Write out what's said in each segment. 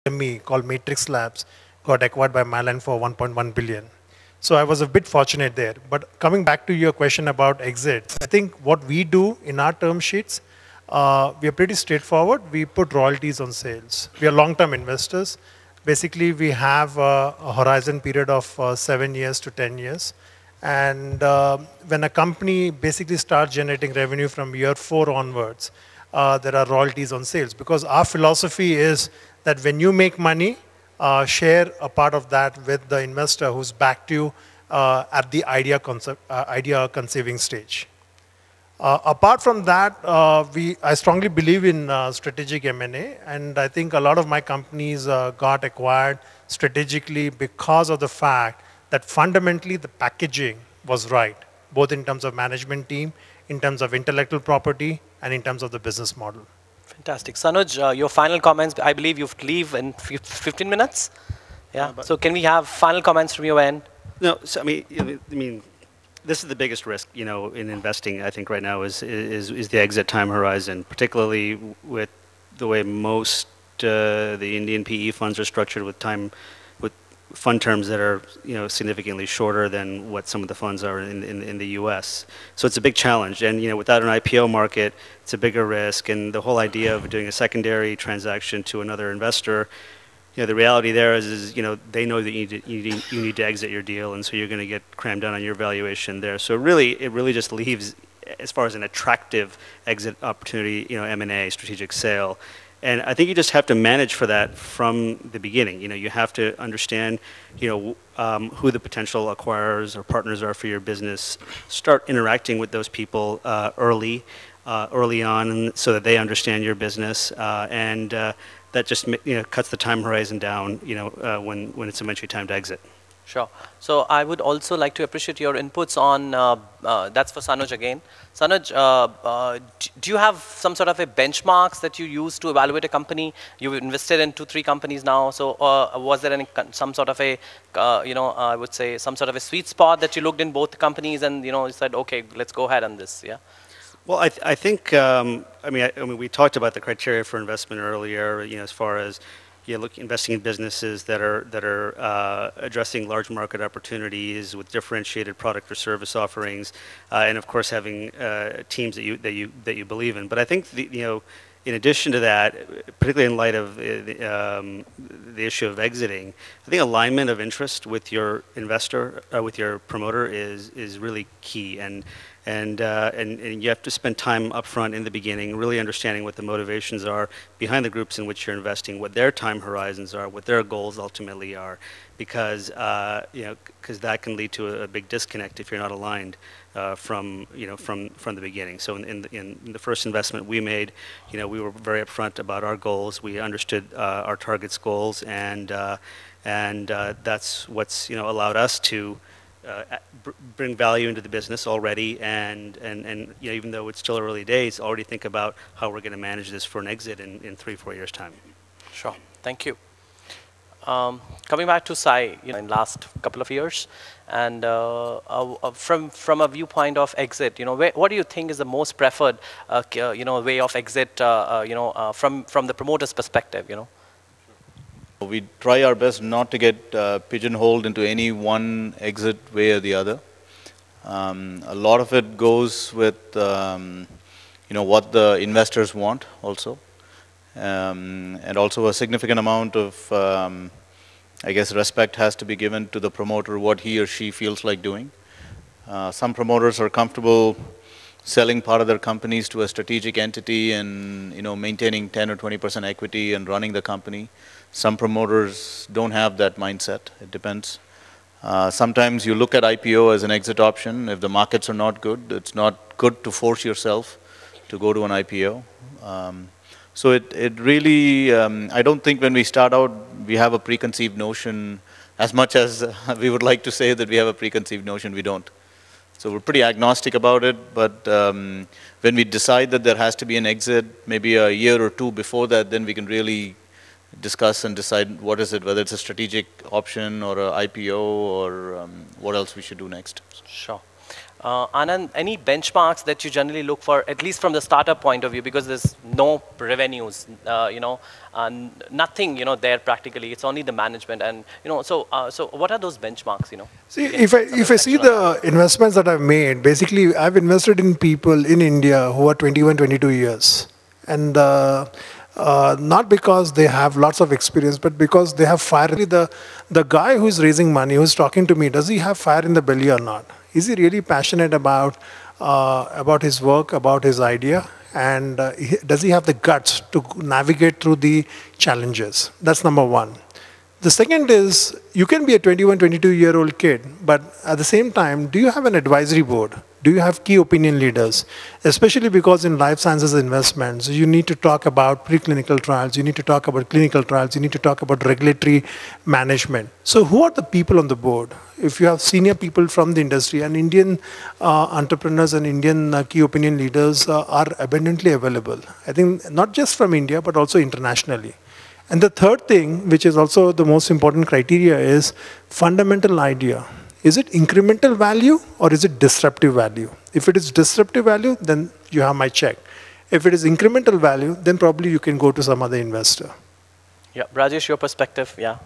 SME called Matrix Labs got acquired by Mylan for 1.1 billion. So I was a bit fortunate there. But coming back to your question about exits, I think what we do in our term sheets, we are pretty straightforward. We put royalties on sales. We are long-term investors. Basically, we have a horizon period of 7 years to 10 years. And when a company basically starts generating revenue from year 4 onwards, there are royalties on sales. Because our philosophy is that when you make money, share a part of that with the investor who's backed you at the idea conceiving stage. Apart from that, I strongly believe in strategic M&A, and I think a lot of my companies got acquired strategically because of the fact that fundamentally the packaging was right, both in terms of management team, in terms of intellectual property, and in terms of the business model. Fantastic. Sanuj, your final comments. I believe you leave in 15 minutes. Yeah. So can we have final comments from your end? No. So I mean, this is the biggest risk, you know, in investing. I think right now is the exit time horizon, particularly with the way most the Indian PE funds are structured with fund terms that are, you know, significantly shorter than what some of the funds are in the U.S. So it's a big challenge, and you know, without an IPO market, it's a bigger risk. And the whole idea of doing a secondary transaction to another investor, you know, the reality there is you know, they know that you need to exit your deal, and so you're going to get crammed down on your valuation there. So it really just leaves, as far as an attractive exit opportunity, you know, M&A, strategic sale. And I think you just have to manage for that from the beginning. You know, you have to understand, you know, who the potential acquirers or partners are for your business. Start interacting with those people early on, so that they understand your business, and that just, you know, cuts the time horizon down. You know, when it's eventually time to exit. Sure. So I would also like to appreciate your inputs on, that's for Sanuj again. Sanuj, do you have some sort of a benchmarks that you use to evaluate a company? You've invested in 2-3 companies now. So was there some sort of a, you know, I would say some sort of a sweet spot that you looked in both companies and, you know, you said, okay, let's go ahead on this, yeah? Well, I think, I mean, we talked about the criteria for investment earlier, you know, as far as, you know, investing in businesses that are addressing large market opportunities with differentiated product or service offerings, and of course having teams that you believe in. But I think you know, in addition to that, particularly in light of the issue of exiting, I think alignment of interest with your investor, with your promoter, is really key. And you have to spend time up front in the beginning, really understanding what the motivations are behind the groups in which you're investing, what their time horizons are, what their goals ultimately are, because you know, because that can lead to a big disconnect if you're not aligned from the beginning. So in the first investment we made, you know, we were very upfront about our goals. We understood our targets' goals, and that's what's, you know, allowed us to bring value into the business already, and you know, even though it's still early days, already think about how we're going to manage this for an exit in 3-4 years' time. Sure, thank you. Coming back to Sai, you know, in last couple of years, and from a viewpoint of exit, you know, what do you think is the most preferred, you know, way of exit, you know, from the promoter's perspective, you know? We try our best not to get pigeonholed into any one exit way or the other. A lot of it goes with you know, what the investors want also, and also a significant amount of I guess respect has to be given to the promoter, what he or she feels like doing. Some promoters are comfortable selling part of their companies to a strategic entity and, you know, maintaining 10 or 20% equity and running the company. Some promoters don't have that mindset. It depends. Sometimes you look at IPO as an exit option. If the markets are not good, it's not good to force yourself to go to an IPO. So it really, I don't think when we start out, we have a preconceived notion. As much as we would like to say that we have a preconceived notion, we don't. So we're pretty agnostic about it, but when we decide that there has to be an exit, maybe a year or two before that, then we can really discuss and decide what is it, whether it's a strategic option or a IPO or what else we should do next. Sure. Anand, any benchmarks that you generally look for, at least from the startup point of view, because there's no revenues, nothing, there practically. It's only the management, and so what are those benchmarks? See, Again, if I see the investments that I've made, basically I've invested in people in India who are 21, 22 years. And not because they have lots of experience, but because they have fire. The guy who's raising money, who's talking to me, does he have fire in the belly or not? Is he really passionate about his work, about his idea? And does he have the guts to navigate through the challenges? That's number one. The second is, you can be a 21, 22-year-old kid, but at the same time, do you have an advisory board? Do you have key opinion leaders? Especially because in life sciences investments, you need to talk about preclinical trials, you need to talk about clinical trials, you need to talk about regulatory management. So who are the people on the board? If you have senior people from the industry, and Indian entrepreneurs and Indian key opinion leaders are abundantly available. I think not just from India, but also internationally. And the third thing, which is also the most important criteria, is fundamental idea. Is it incremental value or is it disruptive value? If it is disruptive value, then you have my check. If it is incremental value, then probably you can go to some other investor. Yeah, Rajesh, your perspective, yeah.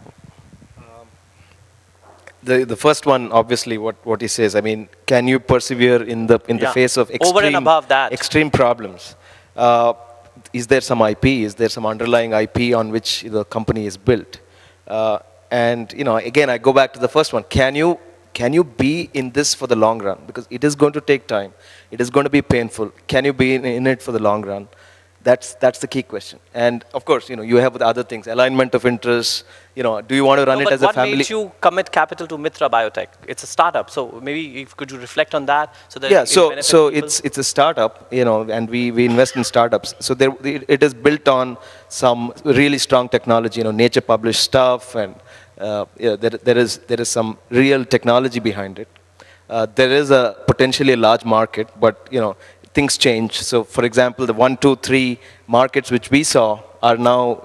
The first one, obviously, what he says. I mean, can you persevere in the face of extreme over and above that, extreme problems? Is there some IP? Is there some underlying IP on which the company is built? And again, I go back to the first one. Can you be in this for the long run? Because it is going to take time. It is going to be painful. Can you be in it for the long run? That's the key question. And of course, you have the other things, alignment of interests. Do you want to run it as a family? What made you commit capital to Mitra Biotech? It's a startup, so maybe could you reflect on that? So that so it's a startup, and we invest in startups. So it is built on some really strong technology, Nature published stuff, and there is some real technology behind it. There is potentially a large market, but things change. So, for example, the 1, 2, 3 markets which we saw are now,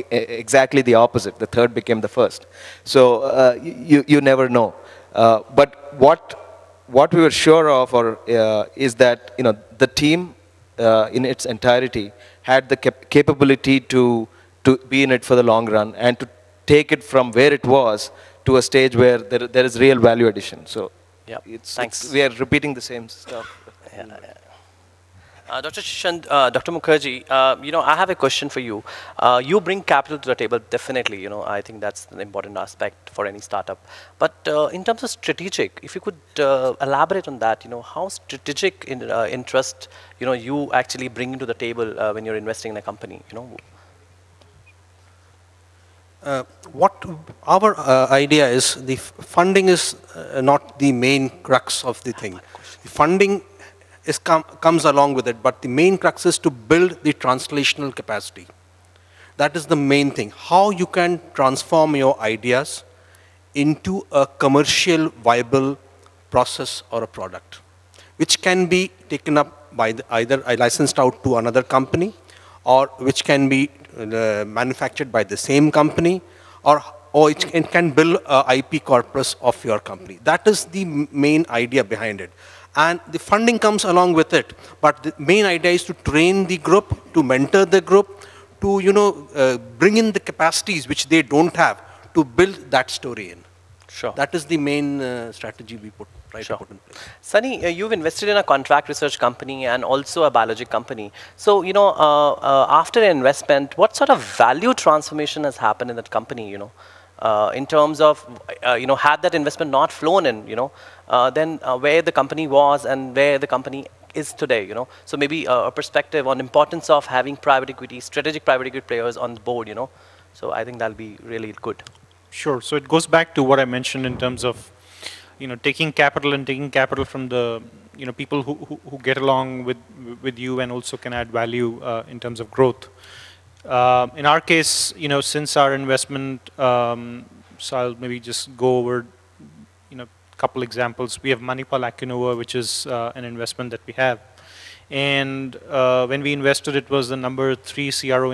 exactly the opposite. The third became the first. So you never know. But what we were sure of, is that the team in its entirety had the capability to be in it for the long run and to take it from where it was to a stage where there is real value addition. So yeah, thanks. We are repeating the same stuff. Yeah. Dr. Shishant, Dr. Mukherjee, I have a question for you. You bring capital to the table, definitely. I think that's an important aspect for any startup. But in terms of strategic, if you could elaborate on that, how strategic interest, you actually bring into the table when you're investing in a company, What our idea is, the funding is not the main crux of the thing. The funding comes along with it, but the main crux is to build the translational capacity. That is the main thing. How you can transform your ideas into a commercial viable process or a product, which can be taken up by either licensed out to another company, or which can be manufactured by the same company, or it can build a IP corpus of your company. That is the main idea behind it. And the funding comes along with it. But the main idea is to train the group, to mentor the group, to bring in the capacities which they don't have, to build that story in. Sure. That is the main strategy we try to put in place. Sunny, you've invested in a contract research company and also a biologic company. So, after investment, what sort of value transformation has happened in that company, in terms of, had that investment not flown in, then where the company was and where the company is today, So maybe a perspective on importance of having private equity, strategic private equity players on the board, So I think that'll be really good. Sure. So it goes back to what I mentioned in terms of, taking capital from the, people who get along with you and also can add value in terms of growth. In our case, since our investment, so I'll maybe just go over, a couple examples. We have Manipal Akinova, which is an investment that we have. And when we invested, it was the number 3 CRO